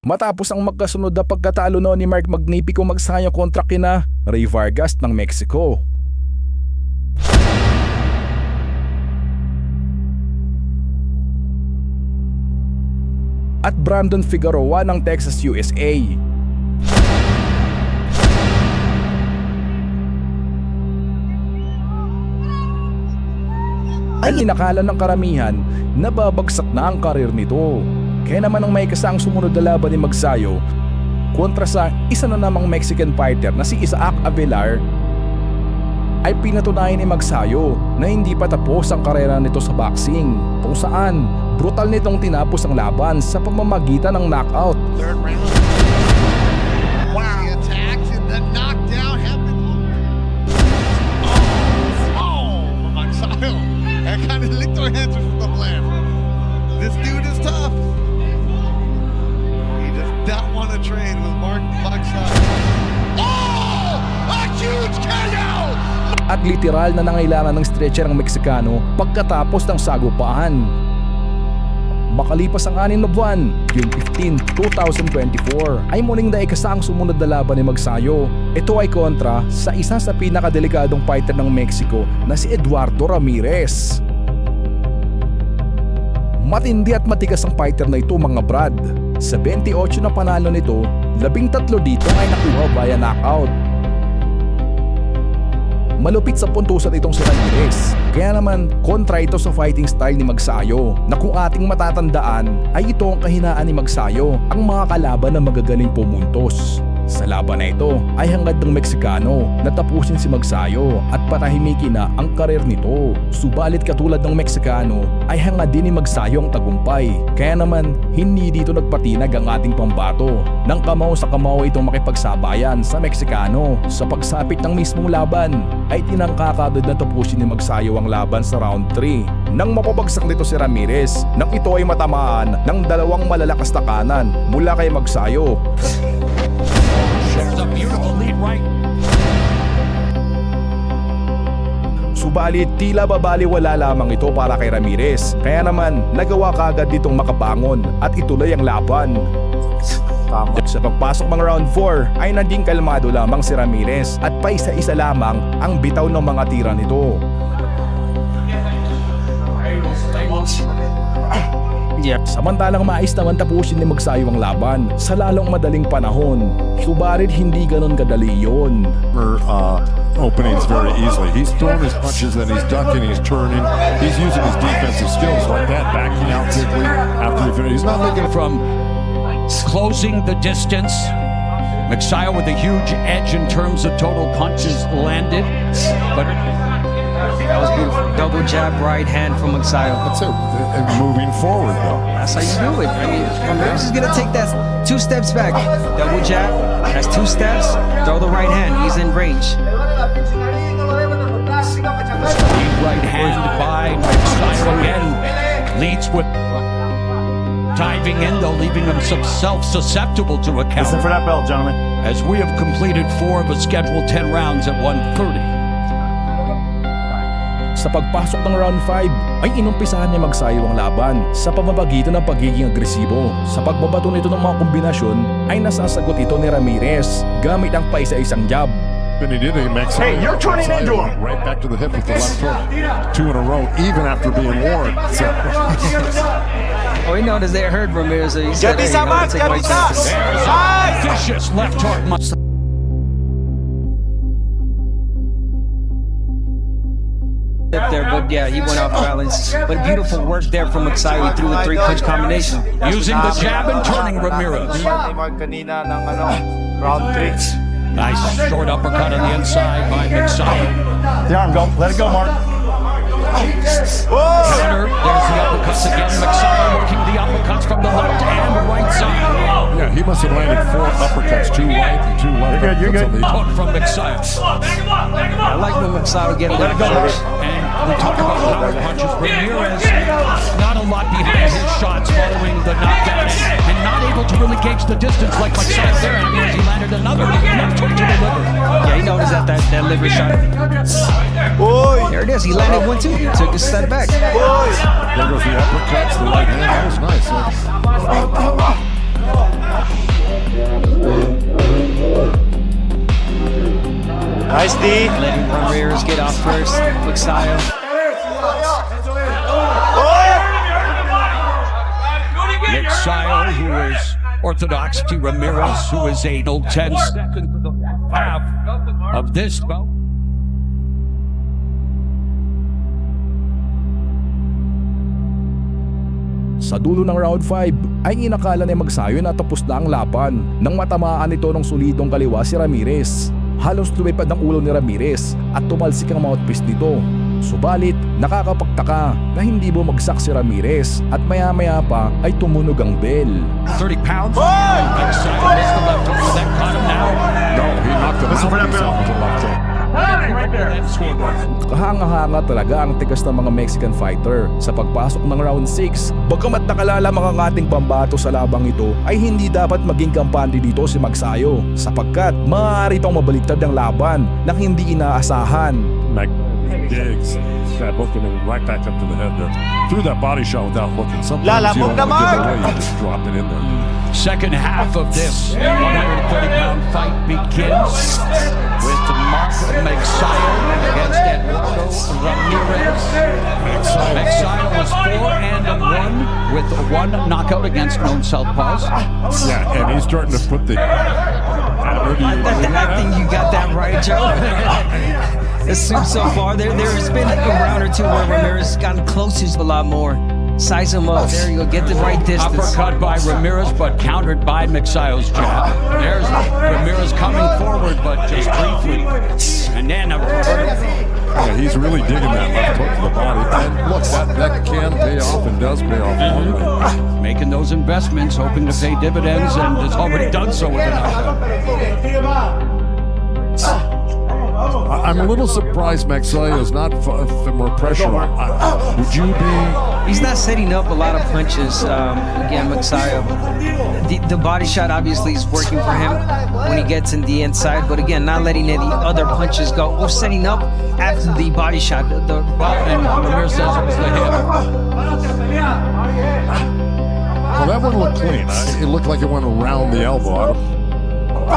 Matapos ang magkasunod na pagkatalo noon ni Mark Magnifico Magsayo kontra kina Ray Vargas ng Mexico. At Brandon Figueroa ng Texas, USA. Ay inakala ng karamihan na babagsak na ang karir nito. Kaya naman ang may kasaang sumunod na laban ni Magsayo kontra sa isa na namang Mexican fighter na si Isaac Avelar ay pinatunayan ni Magsayo na hindi pa tapos ang karera nito sa boxing, kung saan brutal nitong tinapos ang laban sa pamamagitan ng knockout. Third round. Wow. The attacks and the knockdown happened. Oh, Magsayo. That kind of licked our hands with the left. This dude is tough. He does not want to train with Mark Magsayo. Oh! A huge KO! At literal na nangailangan ng stretcher ang Meksikano pagkatapos ng sagupaan. Makalipas ang 6 na buwan, June 15, 2024, ay muling naikasa ang sumunod na laban ni Magsayo. Ito ay kontra sa isa sa pinakadelikadong fighter ng Mexico na si Eduardo Ramirez. Matindi at matigas ang fighter na ito mga brad. Sa 28 na panalo nito, 13 dito ay nakuha via knockout. Malupit sa puntusan itong si Ramirez. Kaya naman, kontra ito sa fighting style ni Magsayo na kung ating matatandaan ay ito ang kahinaan ni Magsayo, ang mga kalaban na magagaling pumuntos. Sa laban na ito ay hangad ng Meksikano na tapusin si Magsayo at patahimikin na ang karir nito. Subalit katulad ng Meksikano ay hangad din ni Magsayo ang tagumpay. Kaya naman hindi dito nagpatinag ang ating pambato. Nang kamao sa kamao itong makipagsabayan sa Meksikano. Sa pagsapit ng mismong laban ay tinangka kaagad na tapusin ni Magsayo ang laban sa round 3. Nang mapabagsak nito si Ramirez nang ito ay matamaan ng dalawang malalakas na kanan mula kay Magsayo. There's a beautiful lead right. Subalit tila babaliwala lamang ito para kay Ramirez. Kaya naman nagawa kaagad ditong makabangon at ituloy ang laban. Sa pagpasok ng round 4 ay naging kalmado lamang si Ramirez at paisa-isa lamang ang bitaw ng mga tira nito. Samantalang mais naman tapusin ni Magsayo ang laban sa lalong madaling panahon. Subalit hindi ganon kadali yun. Openings very easily. He's throwing his punches and he's ducking, he's turning. He's using his defensive skills like that, backing out quickly after he finishes. He's not looking From closing the distance, Magsayo with a huge edge in terms of total punches landed, but that was beautiful. Double jab, right hand from Magsayo. That's it. And moving forward, though. That's how you do it. I mean, Ramirez is gonna take that 2 steps back. Double jab, that's 2 steps. Throw the right hand. He's in range. right hand by Magsayo again leads with diving in, though, leaving himself susceptible to a counter. Listen for that bell, gentlemen. As we have completed 4 of a scheduled 10 rounds at 130. Sa pagpasok ng round 5 ay inumpisahan ni Magsayo ang laban sa pamamagitan ng pagiging agresibo. Sa pagbabato nito ng mga kombinasyon ay nasasagot ito ni Ramirez gamit ang paisa-isang jab. And he did a Mexican. Hey, you're turning into him. Right back to the hip with the left hook. 2 in a row, even after being warned. So. Oh, he noticed they heard Ramirez. So he said, hey, I'm gonna take my chances. There's a vicious left hook. There, but yeah, he went off balance. But beautiful work there from Magsayo. He threw the 3-punch combination. Using the jab and turning Ramirez. Kanina ng round 3. Nice short uppercut on the inside by Magsayo. The arm, go. Let it go, Mark. Counter. There's the uppercuts again. Magsayo working the uppercuts from the left and right side. Yeah, he must have landed 4 uppercuts, 2 right and 2 left. You're good. Hook from Magsayo. I like when Magsayo get a Let it go, Mark. And we talk about power punches. Ramirez, not a lot behind his shots following the knockdown and not able to really gauge the distance like Magsayo there. I mean, as he landed another left hook to the liver. Yeah, he noticed that liver shot. There it is. He landed 1 too. He took a step back. There goes the uppercuts, the right hand. That was nice. Ready? letting Ramirez get off first. Magsayo. Magsayo, who is orthodox to Ramirez, who is a 10 seconds to the half of this bout. Sa dulo ng round 5 ay inakala ni Magsayo na tapos na ang laban nang matamaan ito ng solidong kaliwa si Ramirez. Halos lumipad ang ulo ni Ramirez at tumalsik ang mouthpiece nito. Subalit nakakapagtaka na hindi bumagsak si Ramirez at maya-maya pa ay tumunog ang bell. 30 pounds. Magsayo missed the left hook. That caught him now. No, he knocked him out. He's out with the left hook. Kahanga-hanga talaga ang tigas ng mga Mexican fighter sa pagpasok ng round 6. Bagamat nakalala mga ating pambato sa labang ito ay hindi dapat maging kampante dito si Magsayo sapagkat maaari pang mabaliktad ang laban nang hindi inaasahan. Diggs that hook and then right back up to the head there. Threw that body shot without looking. Sometimes you Lalabog don't want to give naman! it away, you just drop it in there. Second half of this 130-pound fight begins with Mark Magsayo against Eduardo Ramirez. Magsayo was 4-1 with one knockout against known southpaws. Yeah, and he's starting to put the. I think you got that right, Joe. The soup so far, there's been a round or two where Ramirez has gotten close to a lot more. Size him up. There you go. Get the right distance. Uppercut by Ramirez, but countered by Magsayo's jab. There's Ramirez coming forward, but just briefly. And then Yeah, he's really digging that left hook to the body. And look, that can pay off and does pay off. making those investments, hoping to pay dividends, and has already done so with a knockout. I'm a little surprised Magsayo is not more pressure. Would you be? He's not setting up a lot of punches. Again, Magsayo. The body shot obviously is working for him when he gets in the inside, but again, not letting any other punches go or setting up after the body shot. And Ramirez says it was the hip. Well, that one looked clean. It looked like it went around the elbow.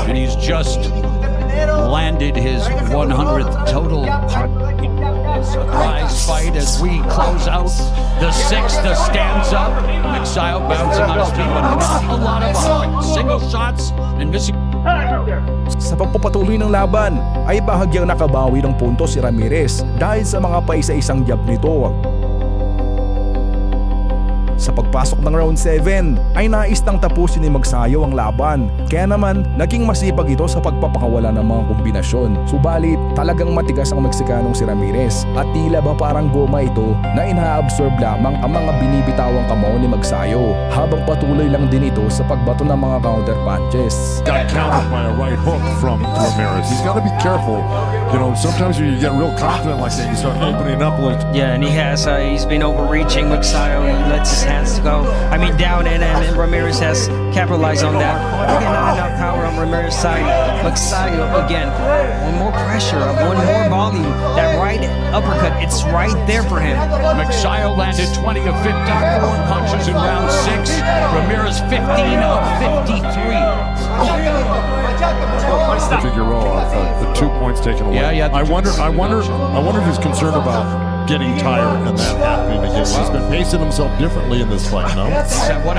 And he's just landed his 100th total. Surprise fight as we close out the sixth. The stands up. Magsayo bouncing on his feet, but not a lot of offense. Single shots and missing. Sa pagpapatuloy ng laban ay bahagyang nakabawi ng punto si Ramirez dahil sa mga paisa-isang jab nito. Sa pagpasok ng round 7 ay nais nang tapusin ni Magsayo ang laban, kaya naman naging masipag ito sa pagpapakawala ng mga kombinasyon. Subalit talagang matigas ang Meksikanong si Ramirez at tila ba parang goma ito na ina-absorb lamang ang mga binibitawang kamao ni Magsayo habang patuloy lang din ito sa pagbato ng mga counter punches. Got countered by a right hook from Ramirez. He's got to be careful. You know, sometimes when you get real confident like that, you start opening up a little. Yeah, and he's been overreaching. Magsayo, he lets his hands go. I mean, down, and Ramirez has capitalized on that. Again, not enough power on Ramirez's side. Magsayo, again, one more pressure, one more volume. That right uppercut, it's right there for him. Magsayo landed 20 of 54 punches in round 6. Ramirez 15 of 53. Figueroa, the 2 points taken away. Yeah. I wonder if he's concerned about getting tired and that happening again. He's been pacing himself differently in this fight, no? Is that what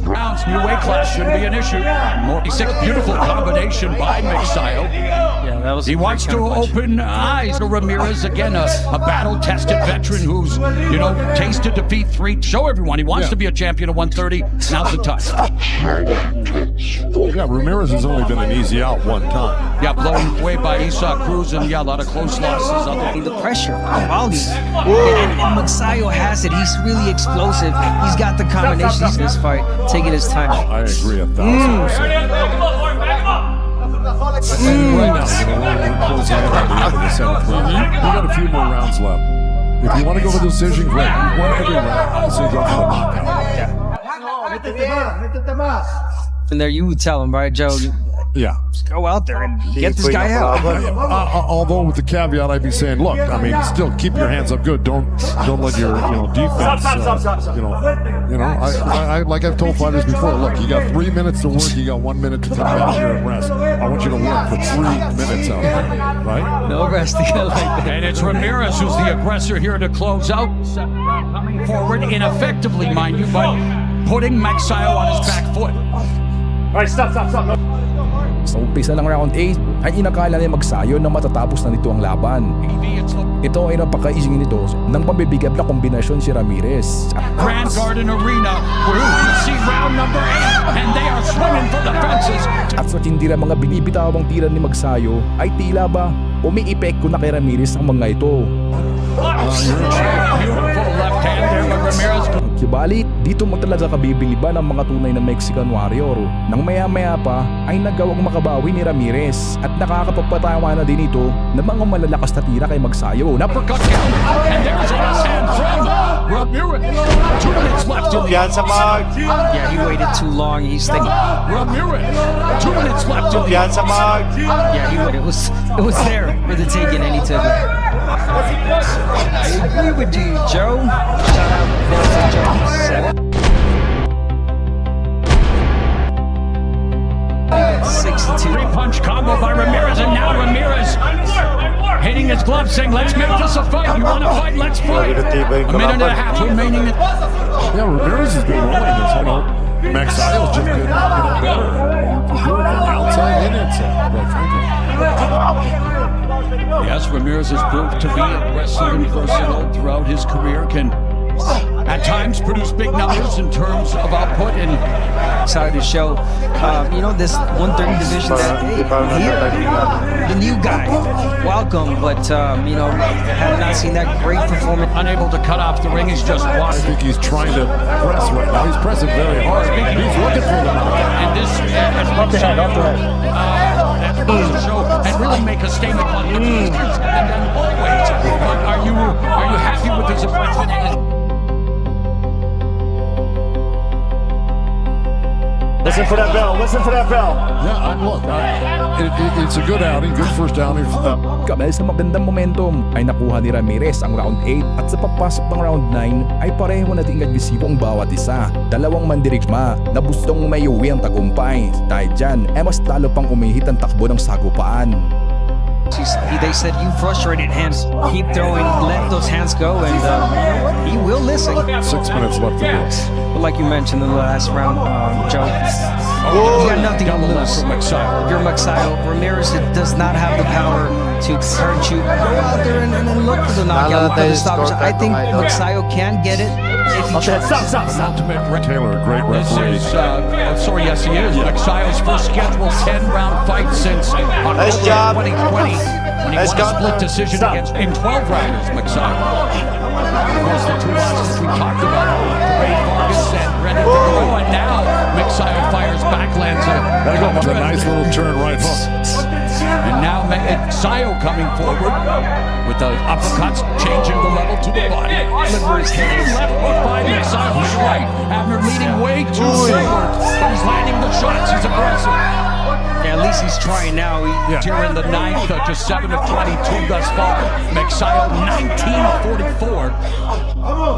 rounds, new weight class shouldn't be an issue. 46, beautiful combination by Magsayo. Yeah, that was. He wants to open eyes to Ramirez again, a battle-tested veteran who's, tasted defeat 3. Show everyone he wants to be a champion of 130. Now's the time. Yeah, Ramirez has only been an easy out one time. Yeah, blown away by Isaac Cruz, and a lot of close losses. The pressure, the volume. And Magsayo has it. He's really explosive. He's got the combination. He's in this fight, taking his time. I agree 1,000%. Right now, we're closing in on the end of the 7th round. We got a few more rounds left. If you want to go for the decision, great. You want every round, obviously go for the knockout. And there you tell him, right, Joe? Yeah. Go out there and get this guy out. Although with the caveat, I'd be saying, look, I mean, still keep your hands up good. Don't let your defense. I like I've told fighters before. Look, you got 3 minutes to work. You got 1 minute to time out here and rest. I want you to work for 3 minutes out there, right? No resting like that. And it's Ramirez who's the aggressor here to close out. Coming forward ineffectively, mind you, but putting Magsayo on his back foot. All right, stop. Sa umpisa ng round 8 ay inakala ni Magsayo na matatapos na nito ang laban. Ito ay napakaising nito ng pambibigat na kombinasyon si Ramirez. Grand Garden Arena, where you see round number 8, and they are swinging for the fences. At sa tindi ng mga binibitawang tira ni Magsayo ay tila ba umiipekto na kay Ramirez ang mga ito. Beautiful left hand there by Ramirez. Subalit, dito mo talaga kabibiliban ang mga tunay na Mexican warrior. Nang maya-maya pa ay nagawang makabawi ni Ramirez at nakakapagpatawa na din ito ng mga malalakas na tira kay Magsayo. Uppercut count, and there's a left hand from Ramirez. 2 minutes left in the Yan sa mag. Yeah, he waited too long. He's thinking. Ramirez. 2 minutes left in the Yan sa mag. Yeah, he waited. It was there for the taking, and he took it. I agree with you, Joe. Shout out Nelson Jones. 62. Three-punch combo by Ramirez, and now Ramirez hitting his glove, saying, "Let's make this a fight. You want to fight? Let's fight." A minute and a half remaining. Yeah, Ramirez has been rolling this. Magsayo's just been better. From outside and inside, quite frankly. Yes, Ramirez has proved to be aggressive and versatile throughout his career. Can at times produce big numbers in terms of output and Excited to show, this 130 division that here, the new guy. Welcome, but have not seen that great performance. unable to cut off the ring. He's just I walking. think he's trying to press right now. He's pressing very hard. He's looking for the knockout. And this has been show and really make a statement on the defense and then always. But are you happy with his appointment? Listen for that bell. Listen for that bell. Yeah, look, it's a good outing, good first outing for them. Dahil sa magandang momentum ay nakuha ni Ramirez ang round 8 at sa pagpasok ng round 9 ay pareho na din agresibo ang bawat isa. Dalawang mandirigma na gustong mayuwi ang tagumpay. Dahil dyan ay mas lalo pang umihit ang takbo ng sagupaan. They said you frustrated hands. Keep throwing, let those hands go, and he will listen. 6 minutes left to go. But like you mentioned in the last round, Joe, you got nothing to lose. If you're Magsayo, Ramirez does not have the power to hurt you. Go out there and look for the knockout, look for the stoppage. I think Magsayo can get it if he tries. Taylor, a great This referee. is, yes he is. Magsayo's first scheduled 10-round fight since October job. 2020 when he Nice won a job. split decision in 12 rounds, Magsayo. Of course, the two losses we talked about, Ray Vargas and Brendan Figueroa, and now Magsayo fires back, lands It's a nice little turn right hook. and now Magsayo coming forward with the uppercuts, changing the level to the body. Left hook by Magsayo, right. Abner leading way too forward, but he's landing the shots. He's aggressive. Yeah, at least he's trying now. Here in the ninth, just 7 of 22 thus far. Magsayo 19 of 44.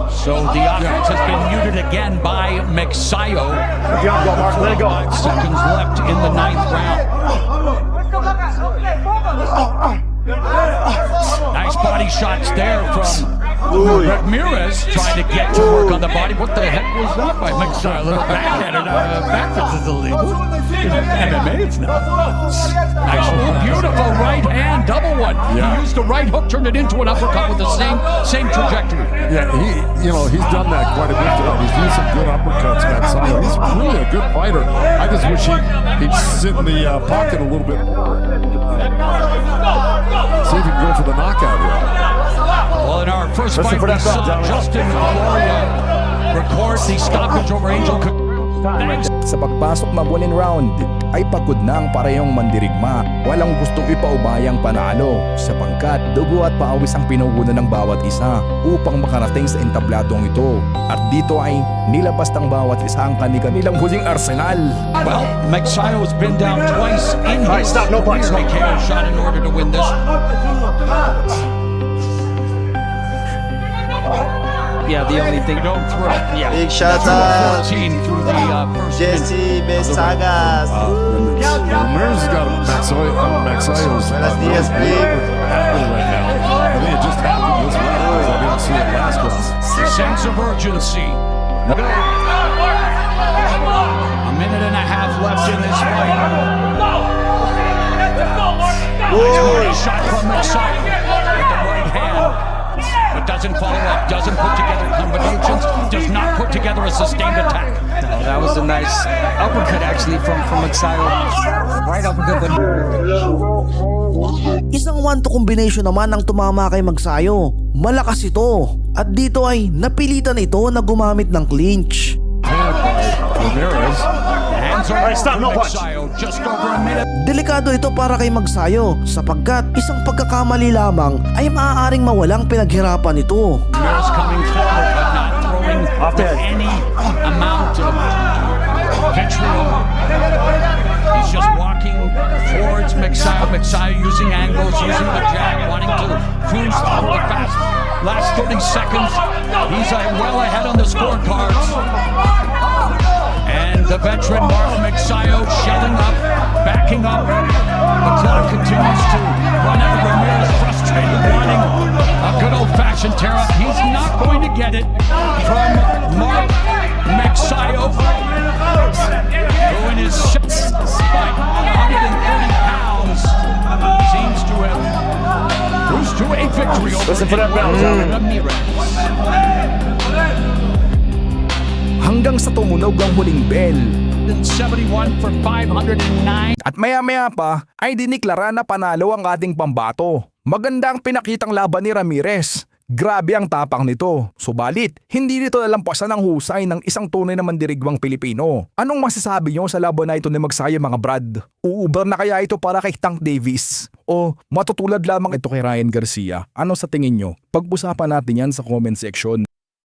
So the offense has been muted again by Magsayo. Let it go. 5 seconds left in the ninth round. Nice body shots there from Ramirez, trying to get to work on the body. What the heck was that by Magsayo? A little backhanded. Backfist is illegal. MMA, it's not. Nice, beautiful right hand, double one. Yeah. He used the right hook, turned it into an uppercut with the same trajectory. Yeah, he's done that quite a bit tonight. He's used some good uppercuts, Magsayo. He's really a good fighter. I just wish he'd sit in the pocket a little bit more. See if he can go for the knockout here. Well, in our first Listen fight, for we that bell, saw gentlemen. Justin Gloria record the stoppage over Angel. Thanks. Sa pagpasok ng 1 round, ay pagod na ang parehong mandirigma. Walang gustong ipaubayang panalo sapagkat dugo at paawis ang pinuhunan ng bawat isa upang makarating sa entabladong ito. At dito ay nilabas ng bawat isa ang kanilang huling arsenal. Well, Magsayo's been down twice in All right, his stop, no punch. career. KO shot in order to win this. Yeah, the only thing. Don't throw. Yeah. Big shout out 14 through the first minute. Jesse Besagas. Ramirez has got Magsayo's Buenos dias, Big. happening right now. I think it just happened this week because I didn't see it last one. Sense of urgency. A minute and a half left in this fight. Nice shot from Magsayo with the right hand. But doesn't follow up, doesn't put together combinations, does not put together a sustained attack. No, that was a nice uppercut actually from Magsayo. Right uppercut. Isang 1-2 combination naman ang tumama kay Magsayo. Malakas ito. At dito ay napilitan ito na gumamit ng clinch. Ramirez. Hands are Alright, stop, no punch. Magsayo, just over a minute. Delikado ito para kay Magsayo sapagkat isang pagkakamali lamang ay maaaring mawalang pinaghirapan ito. Ramirez coming forward but not throwing Off the head. any amount of vitriol. He's just walking towards Magsayo. Magsayo using angles, using the jab, wanting to cruise through the fast. Last 30 seconds, he's well ahead on the scorecards. And the veteran Mark Magsayo shelling up, backing up. The clock continues to run out. Ramirez frustrated, wanting a good old-fashioned tear-up. He's not going to get it from Mark Magsayo, who in his shots by 130 pounds seems to have cruised to a victory over Listen for that bell, Ramirez. Hanggang sa tumunog ang huling bell. 71 for 509. At maya-maya pa ay diniklara na panalo ang ating pambato. Maganda ang pinakitang laban ni Ramirez. Grabe ang tapang nito. Subalit, hindi nito nalampasan ang husay ng isang tunay na mandirigmang Pilipino. Anong masasabi nyo sa laban na ito ni Magsayo, mga brad? Uubar na kaya ito para kay Tank Davis? O matutulad lamang ito kay Ryan Garcia? Ano sa tingin nyo? Pag-usapan natin yan sa comment section.